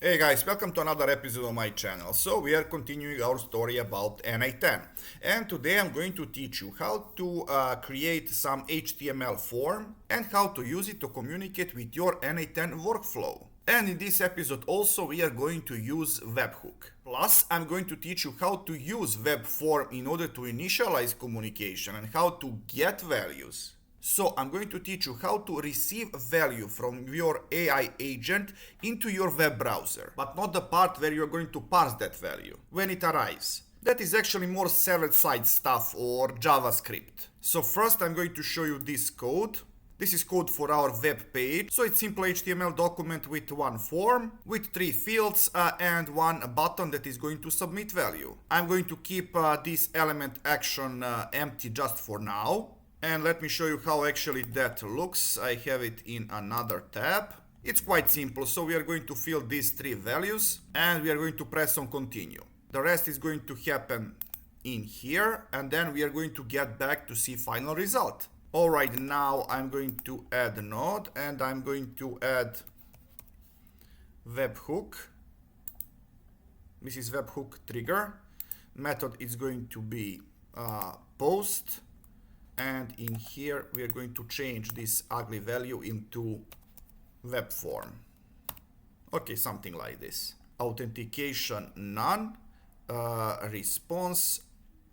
Hey guys, welcome to another episode of my channel. So we are continuing our story about n8n, and today I'm going to teach you how to create some HTML form and how to use it to communicate with your n8n workflow. And in this episode also we are going to use webhook. Plus I'm going to teach you how to use web form in order to initialize communication and how to get values. So I'm going to teach you how to receive value from your AI agent into your web browser, but not the part where you're going to parse that value when it arrives. That is actually more server-side stuff or JavaScript. So first I'm going to show you this code. This is code for our web page. So it's simple HTML document with one form, with 3 fields and one button that is going to submit value. I'm going to keep this element action empty just for now. And let me show you how actually that looks. I have it in another tab. It's quite simple. So we are going to fill these 3 values and we are going to press on continue. The rest is going to happen in here and then we are going to get back to see final result. Alright, now I'm going to add a node and I'm going to add webhook. This is webhook trigger. Method is going to be post. And in here we are going to change this ugly value into web form. Okay, something like this. Authentication none. Response.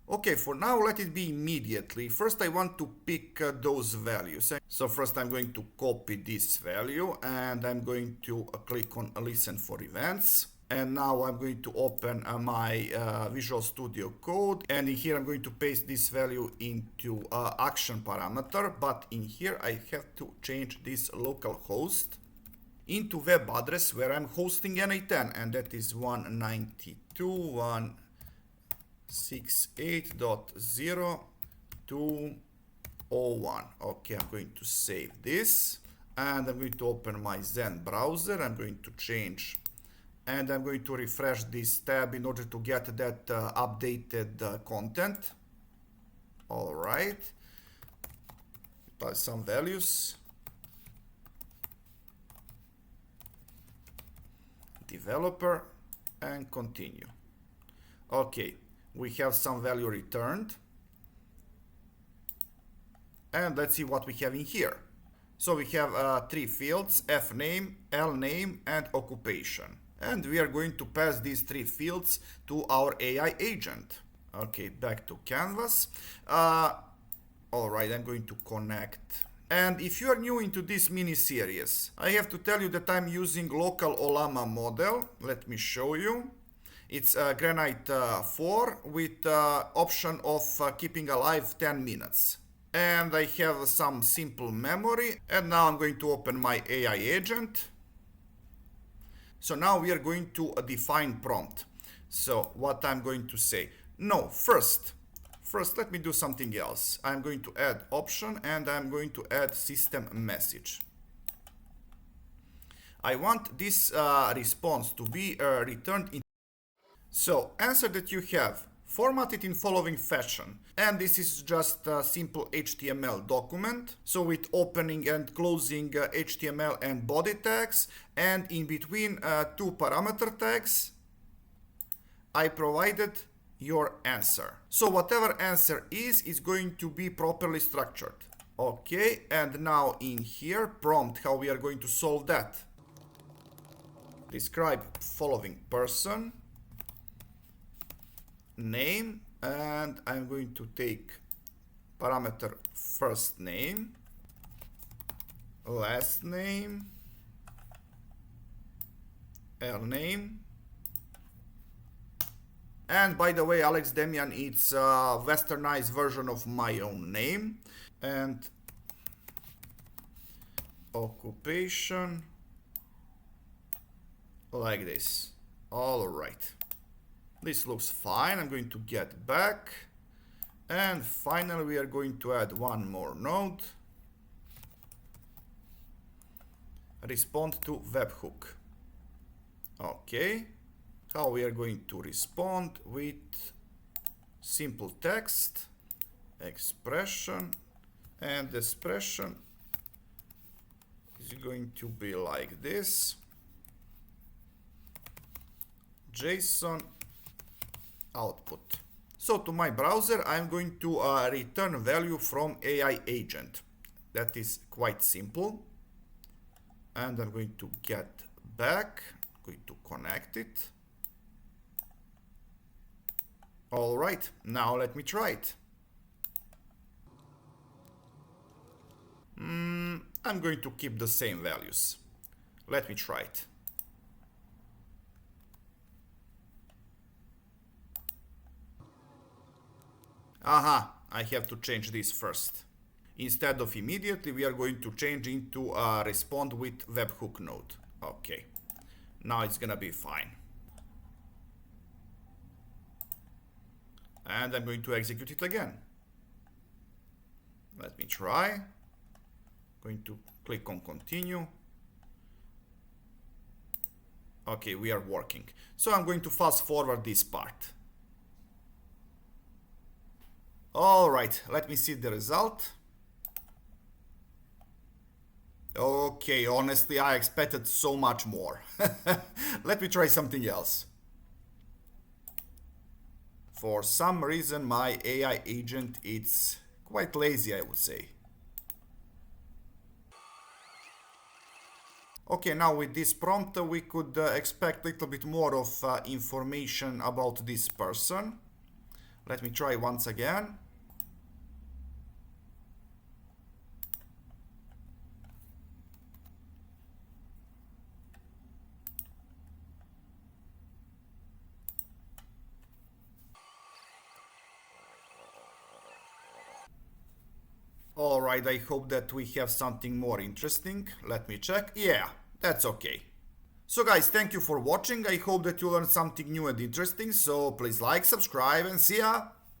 Okay, for now let it be immediately. First I want to pick those values. So first I'm going to copy this value and I'm going to click on listen for events. And now I'm going to open my Visual Studio Code, and in here I'm going to paste this value into action parameter, but in here I have to change this localhost into web address where I'm hosting n8n, and that is 192.168.0.201. Okay, I'm going to save this and I'm going to open my Zen browser. I'm going to change and I'm going to refresh this tab in order to get that updated content. All right, type some values. Developer and continue. Okay, we have some value returned. And let's see what we have in here. So we have 3 fields: F name, L name, and occupation. And we are going to pass these 3 fields to our AI agent. Okay, back to canvas. All right, I'm going to connect. And if you are new into this mini series, I have to tell you that I'm using local Olama model. Let me show you. It's Granite 4 with option of keeping alive 10 minutes. And I have some simple memory. And now I'm going to open my AI agent. So now we are going to define prompt. So what I'm going to say? No, first let me do something else. I'm going to add option and I'm going to add system message. I want this response to be returned in. So answer that you have, format it in following fashion. And this is just a simple HTML document. So with opening and closing HTML and body tags, and in between 2 parameter tags, I provided your answer. So whatever answer is going to be properly structured. Okay, and now in here, prompt, how we are going to solve that. Describe following person, name, and I'm going to take parameter first name, last name, L name, and by the way, Alex Demian, it's a westernized version of my own name, and occupation like this. All right. This looks fine. I'm going to get back. And finally, we are going to add one more node. Respond to webhook. Okay. How we are going to respond? With simple text, expression, and the expression is going to be like this. JSON output. So to my browser, I'm going to return value from AI agent. That is quite simple. And I'm going to get back, going to connect it. All right, now let me try it. I'm going to keep the same values. Let me try it. Aha, I have to change this first. Instead of immediately, we are going to change into respond with webhook node. Okay, now it's gonna be fine. And I'm going to execute it again. Let me try. Going to click on continue. Okay, we are working. So I'm going to fast forward this part. All right, let me see the result. Okay, honestly, I expected so much more. Let me try something else. For some reason, my AI agent is quite lazy, I would say. Okay, now with this prompt, we could expect a little bit more of information about this person. Let me try once again. Alright, I hope that we have something more interesting. Let me check. Yeah, that's okay. So guys, thank you for watching. I hope that you learned something new and interesting. So please like, subscribe, and see ya!